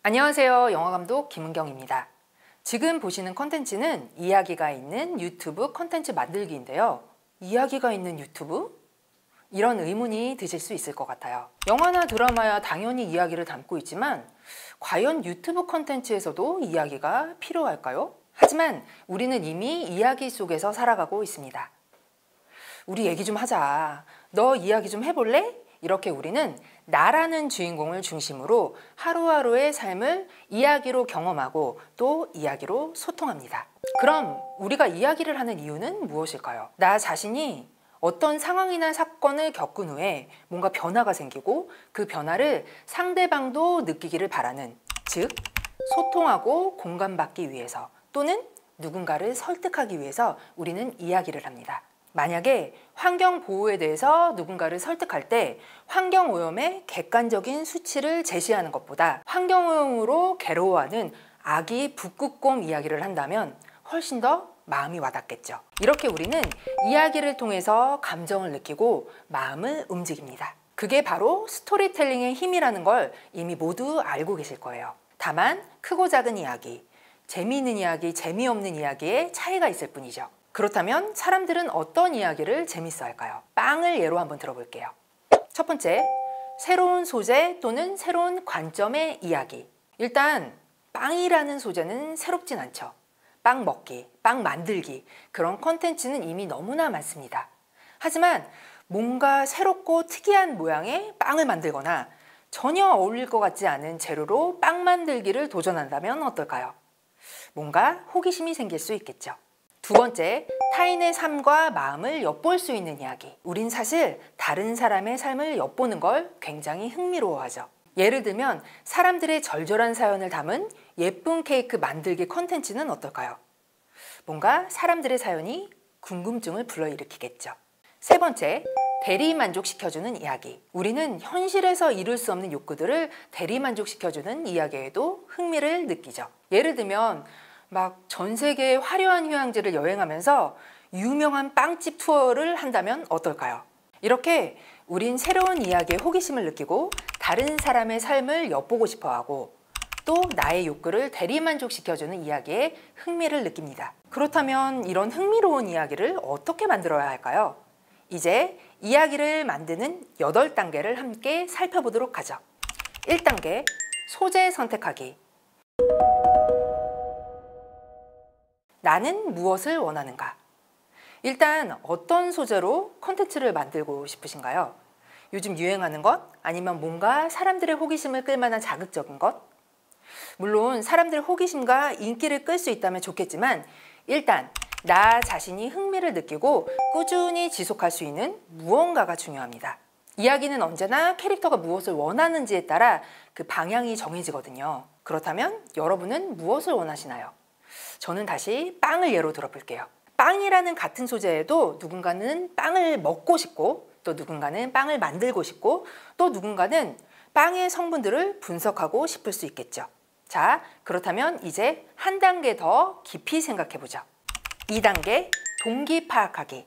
안녕하세요. 영화감독 김은경입니다. 지금 보시는 컨텐츠는 이야기가 있는 유튜브 컨텐츠 만들기인데요. 이야기가 있는 유튜브? 이런 의문이 드실 수 있을 것 같아요. 영화나 드라마야 당연히 이야기를 담고 있지만 과연 유튜브 컨텐츠에서도 이야기가 필요할까요? 하지만 우리는 이미 이야기 속에서 살아가고 있습니다. 우리 얘기 좀 하자. 너 이야기 좀 해볼래? 이렇게 우리는 나라는 주인공을 중심으로 하루하루의 삶을 이야기로 경험하고 또 이야기로 소통합니다. 그럼 우리가 이야기를 하는 이유는 무엇일까요? 나 자신이 어떤 상황이나 사건을 겪은 후에 뭔가 변화가 생기고 그 변화를 상대방도 느끼기를 바라는, 즉 소통하고 공감받기 위해서 또는 누군가를 설득하기 위해서 우리는 이야기를 합니다. 만약에 환경 보호에 대해서 누군가를 설득할 때 환경오염의 객관적인 수치를 제시하는 것보다 환경오염으로 괴로워하는 아기 북극곰 이야기를 한다면 훨씬 더 마음이 와닿겠죠. 이렇게 우리는 이야기를 통해서 감정을 느끼고 마음을 움직입니다. 그게 바로 스토리텔링의 힘이라는 걸 이미 모두 알고 계실 거예요. 다만 크고 작은 이야기, 재미있는 이야기, 재미없는 이야기에 차이가 있을 뿐이죠. 그렇다면 사람들은 어떤 이야기를 재밌어 할까요? 빵을 예로 한번 들어볼게요. 첫 번째, 새로운 소재 또는 새로운 관점의 이야기. 일단 빵이라는 소재는 새롭진 않죠. 빵 먹기, 빵 만들기, 그런 콘텐츠는 이미 너무나 많습니다. 하지만 뭔가 새롭고 특이한 모양의 빵을 만들거나 전혀 어울릴 것 같지 않은 재료로 빵 만들기를 도전한다면 어떨까요? 뭔가 호기심이 생길 수 있겠죠. 두 번째, 타인의 삶과 마음을 엿볼 수 있는 이야기. 우린 사실 다른 사람의 삶을 엿보는 걸 굉장히 흥미로워하죠. 예를 들면 사람들의 절절한 사연을 담은 예쁜 케이크 만들기 컨텐츠는 어떨까요? 뭔가 사람들의 사연이 궁금증을 불러일으키겠죠. 세 번째, 대리만족시켜주는 이야기. 우리는 현실에서 이룰 수 없는 욕구들을 대리만족시켜주는 이야기에도 흥미를 느끼죠. 예를 들면 막 전 세계의 화려한 휴양지를 여행하면서 유명한 빵집 투어를 한다면 어떨까요? 이렇게 우린 새로운 이야기에 호기심을 느끼고 다른 사람의 삶을 엿보고 싶어하고 또 나의 욕구를 대리만족시켜주는 이야기에 흥미를 느낍니다. 그렇다면 이런 흥미로운 이야기를 어떻게 만들어야 할까요? 이제 이야기를 만드는 8단계를 함께 살펴보도록 하죠. 1단계, 소재 선택하기. 나는 무엇을 원하는가? 일단 어떤 소재로 콘텐츠를 만들고 싶으신가요? 요즘 유행하는 것? 아니면 뭔가 사람들의 호기심을 끌 만한 자극적인 것? 물론 사람들의 호기심과 인기를 끌 수 있다면 좋겠지만 일단 나 자신이 흥미를 느끼고 꾸준히 지속할 수 있는 무언가가 중요합니다. 이야기는 언제나 캐릭터가 무엇을 원하는지에 따라 그 방향이 정해지거든요. 그렇다면 여러분은 무엇을 원하시나요? 저는 다시 빵을 예로 들어볼게요. 빵이라는 같은 소재에도 누군가는 빵을 먹고 싶고 또 누군가는 빵을 만들고 싶고 또 누군가는 빵의 성분들을 분석하고 싶을 수 있겠죠. 자, 그렇다면 이제 한 단계 더 깊이 생각해보죠. 2단계, 동기 파악하기.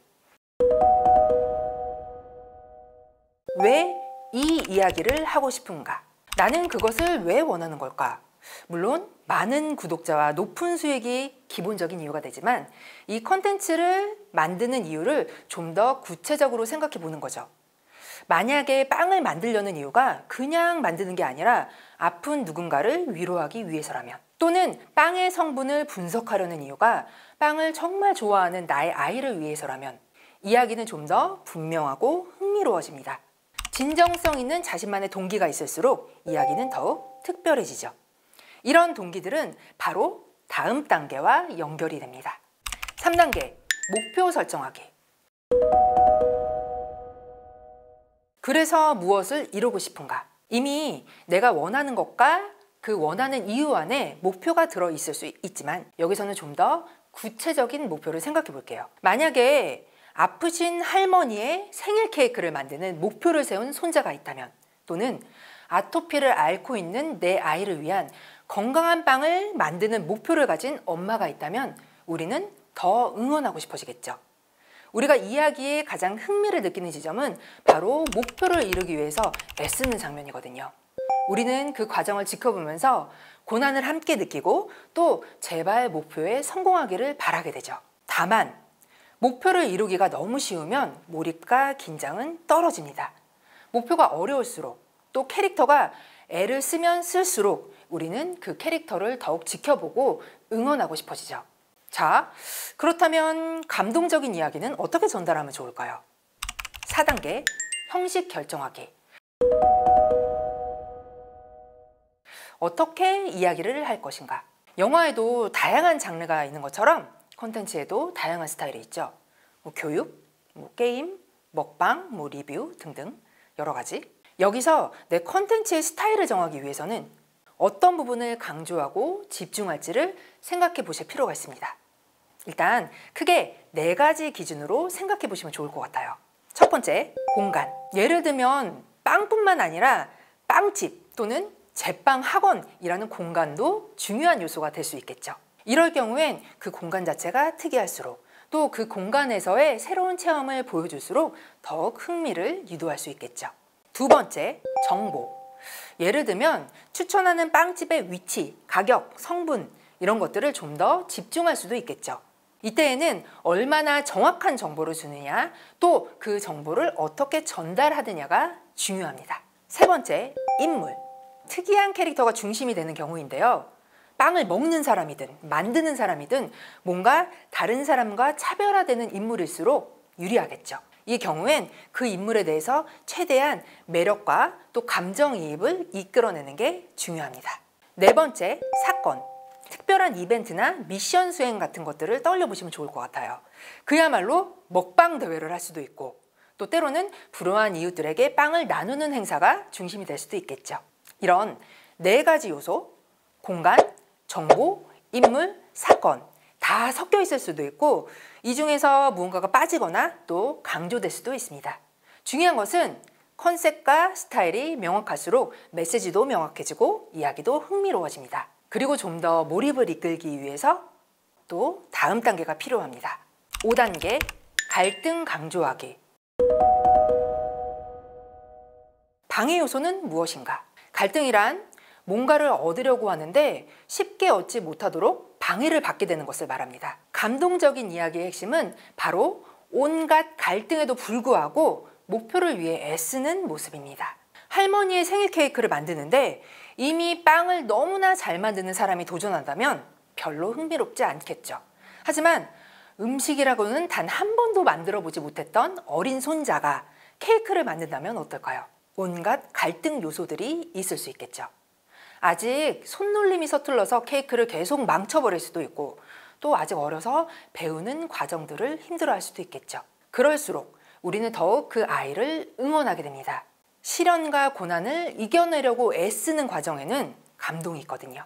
왜 이 이야기를 하고 싶은가? 나는 그것을 왜 원하는 걸까? 물론 많은 구독자와 높은 수익이 기본적인 이유가 되지만 이 컨텐츠를 만드는 이유를 좀 더 구체적으로 생각해 보는 거죠. 만약에 빵을 만들려는 이유가 그냥 만드는 게 아니라 아픈 누군가를 위로하기 위해서라면 또는 빵의 성분을 분석하려는 이유가 빵을 정말 좋아하는 나의 아이를 위해서라면 이야기는 좀 더 분명하고 흥미로워집니다. 진정성 있는 자신만의 동기가 있을수록 이야기는 더욱 특별해지죠. 이런 동기들은 바로 다음 단계와 연결이 됩니다. 3단계, 목표 설정하기. 그래서 무엇을 이루고 싶은가? 이미 내가 원하는 것과 그 원하는 이유 안에 목표가 들어있을 수 있지만 여기서는 좀 더 구체적인 목표를 생각해 볼게요. 만약에 아프신 할머니의 생일 케이크를 만드는 목표를 세운 손자가 있다면 또는 아토피를 앓고 있는 내 아이를 위한 건강한 빵을 만드는 목표를 가진 엄마가 있다면 우리는 더 응원하고 싶어지겠죠. 우리가 이야기에 가장 흥미를 느끼는 지점은 바로 목표를 이루기 위해서 애쓰는 장면이거든요. 우리는 그 과정을 지켜보면서 고난을 함께 느끼고 또 제발 목표에 성공하기를 바라게 되죠. 다만 목표를 이루기가 너무 쉬우면 몰입과 긴장은 떨어집니다. 목표가 어려울수록 또 캐릭터가 애를 쓰면 쓸수록 우리는 그 캐릭터를 더욱 지켜보고 응원하고 싶어지죠. 자, 그렇다면 감동적인 이야기는 어떻게 전달하면 좋을까요? 4단계, 형식 결정하기. 어떻게 이야기를 할 것인가? 영화에도 다양한 장르가 있는 것처럼 콘텐츠에도 다양한 스타일이 있죠. 교육, 게임, 먹방, 리뷰 등등 여러 가지. 여기서 내 콘텐츠의 스타일을 정하기 위해서는 어떤 부분을 강조하고 집중할지를 생각해 보실 필요가 있습니다. 일단 크게 4가지 기준으로 생각해 보시면 좋을 것 같아요. 첫 번째, 공간. 예를 들면 빵뿐만 아니라 빵집 또는 제빵 학원이라는 공간도 중요한 요소가 될 수 있겠죠. 이럴 경우엔 그 공간 자체가 특이할수록 또 그 공간에서의 새로운 체험을 보여줄수록 더욱 흥미를 유도할 수 있겠죠. 두 번째, 정보. 예를 들면 추천하는 빵집의 위치, 가격, 성분 이런 것들을 좀 더 집중할 수도 있겠죠. 이때에는 얼마나 정확한 정보를 주느냐, 또 그 정보를 어떻게 전달하느냐가 중요합니다. 세 번째, 인물. 특이한 캐릭터가 중심이 되는 경우인데요. 빵을 먹는 사람이든 만드는 사람이든 뭔가 다른 사람과 차별화되는 인물일수록 유리하겠죠. 이 경우엔 그 인물에 대해서 최대한 매력과 또 감정이입을 이끌어내는 게 중요합니다. 네 번째, 사건. 특별한 이벤트나 미션 수행 같은 것들을 떠올려 보시면 좋을 것 같아요. 그야말로 먹방 대회를 할 수도 있고 또 때로는 불우한 이웃들에게 빵을 나누는 행사가 중심이 될 수도 있겠죠. 이런 4가지 요소, 공간, 정보, 인물, 사건 다 섞여 있을 수도 있고 이 중에서 무언가가 빠지거나 또 강조될 수도 있습니다. 중요한 것은 컨셉과 스타일이 명확할수록 메시지도 명확해지고 이야기도 흥미로워집니다. 그리고 좀 더 몰입을 이끌기 위해서 또 다음 단계가 필요합니다. 5단계, 갈등 강조하기. 방해 요소는 무엇인가? 갈등이란 뭔가를 얻으려고 하는데 쉽게 얻지 못하도록 방해를 받게 되는 것을 말합니다. 감동적인 이야기의 핵심은 바로 온갖 갈등에도 불구하고 목표를 위해 애쓰는 모습입니다. 할머니의 생일 케이크를 만드는데 이미 빵을 너무나 잘 만드는 사람이 도전한다면 별로 흥미롭지 않겠죠. 하지만 음식이라고는 단 한 번도 만들어 보지 못했던 어린 손자가 케이크를 만든다면 어떨까요? 온갖 갈등 요소들이 있을 수 있겠죠. 아직 손놀림이 서툴러서 케이크를 계속 망쳐버릴 수도 있고 또 아직 어려서 배우는 과정들을 힘들어할 수도 있겠죠. 그럴수록 우리는 더욱 그 아이를 응원하게 됩니다. 시련과 고난을 이겨내려고 애쓰는 과정에는 감동이 있거든요.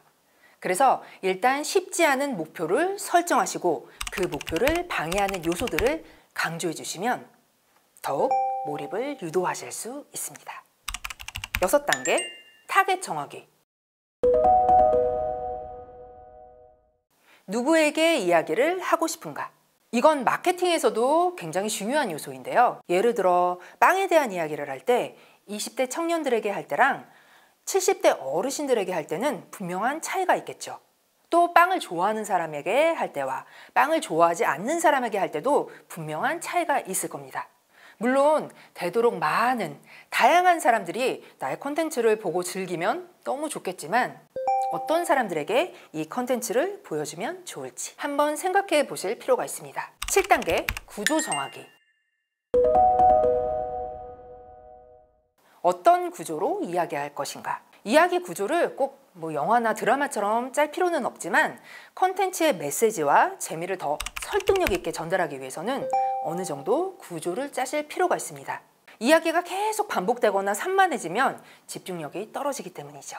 그래서 일단 쉽지 않은 목표를 설정하시고 그 목표를 방해하는 요소들을 강조해 주시면 더욱 몰입을 유도하실 수 있습니다. 6단계, 타겟 정하기. 누구에게 이야기를 하고 싶은가? 이건 마케팅에서도 굉장히 중요한 요소인데요. 예를 들어 빵에 대한 이야기를 할 때 20대 청년들에게 할 때랑 70대 어르신들에게 할 때는 분명한 차이가 있겠죠. 또 빵을 좋아하는 사람에게 할 때와 빵을 좋아하지 않는 사람에게 할 때도 분명한 차이가 있을 겁니다. 물론 되도록 많은 다양한 사람들이 나의 콘텐츠를 보고 즐기면 너무 좋겠지만 어떤 사람들에게 이 콘텐츠를 보여주면 좋을지 한번 생각해 보실 필요가 있습니다. 7단계, 구조 정하기. 어떤 구조로 이야기할 것인가? 이야기 구조를 꼭 영화나 드라마처럼 짤 필요는 없지만 콘텐츠의 메시지와 재미를 더 설득력 있게 전달하기 위해서는 어느 정도 구조를 짜실 필요가 있습니다. 이야기가 계속 반복되거나 산만해지면 집중력이 떨어지기 때문이죠.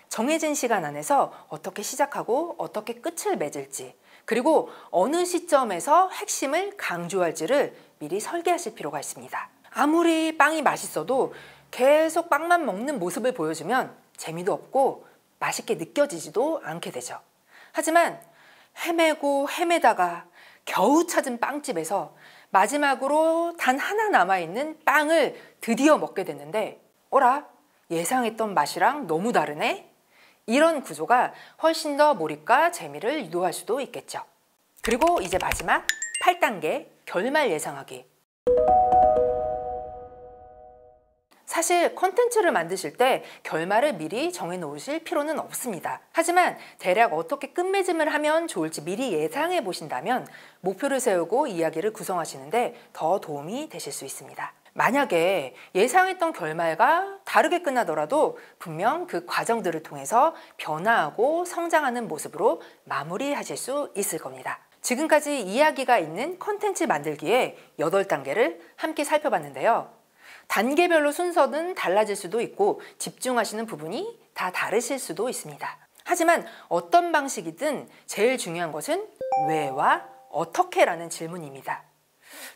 정해진 시간 안에서 어떻게 시작하고 어떻게 끝을 맺을지 그리고 어느 시점에서 핵심을 강조할지를 미리 설계하실 필요가 있습니다. 아무리 빵이 맛있어도 계속 빵만 먹는 모습을 보여주면 재미도 없고 맛있게 느껴지지도 않게 되죠. 하지만 헤매고 헤매다가 겨우 찾은 빵집에서 마지막으로 단 하나 남아있는 빵을 드디어 먹게 됐는데 어라? 예상했던 맛이랑 너무 다르네? 이런 구조가 훨씬 더 몰입과 재미를 유도할 수도 있겠죠. 그리고 이제 마지막 8단계 결말 예상하기. 사실 콘텐츠를 만드실 때 결말을 미리 정해놓으실 필요는 없습니다. 하지만 대략 어떻게 끝맺음을 하면 좋을지 미리 예상해 보신다면 목표를 세우고 이야기를 구성하시는데 더 도움이 되실 수 있습니다. 만약에 예상했던 결말과 다르게 끝나더라도 분명 그 과정들을 통해서 변화하고 성장하는 모습으로 마무리하실 수 있을 겁니다. 지금까지 이야기가 있는 콘텐츠 만들기의 8단계를 함께 살펴봤는데요. 단계별로 순서는 달라질 수도 있고 집중하시는 부분이 다 다르실 수도 있습니다. 하지만 어떤 방식이든 제일 중요한 것은 왜와 어떻게라는 질문입니다.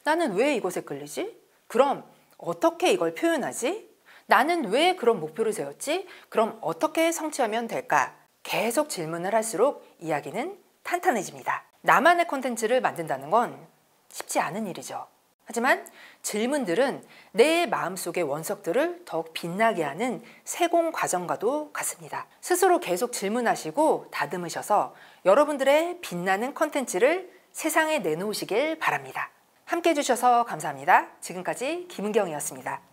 나는 왜 이것에 끌리지? 그럼 어떻게 이걸 표현하지? 나는 왜 그런 목표를 세웠지? 그럼 어떻게 성취하면 될까? 계속 질문을 할수록 이야기는 탄탄해집니다. 나만의 콘텐츠를 만든다는 건 쉽지 않은 일이죠. 하지만 질문들은 내 마음속의 원석들을 더욱 빛나게 하는 세공 과정과도 같습니다. 스스로 계속 질문하시고 다듬으셔서 여러분들의 빛나는 콘텐츠를 세상에 내놓으시길 바랍니다. 함께 해주셔서 감사합니다. 지금까지 김은경이었습니다.